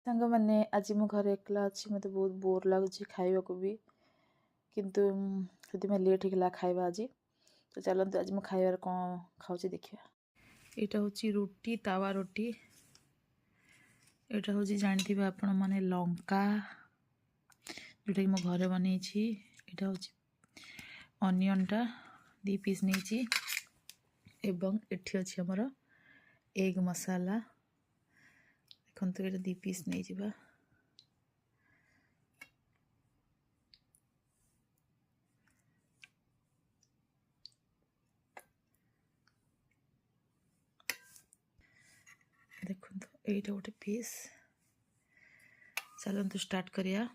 सांग मैंने आज मो घर एकला अच्छी मत बहुत बोर लगुच खावा को भी किंतु से लेट होगा खाଇବା आज। तो चलते आज मैं खाइबार कौन खाऊँ देखिए। यहाँ हूँ रुटी तावा रुटी यहाँ हूँ जानते आपण मैंने लंका जोटा कि मो घर बनई। यहाँ हूँ अनियन टा 2 पीस नहीं एवं एठी अच्छी आमर एग मसाला देखो ये 2 पीस नहीं जावा। देखो तो यहीटा गोटे पीस चलतु स्टार्ट करिया।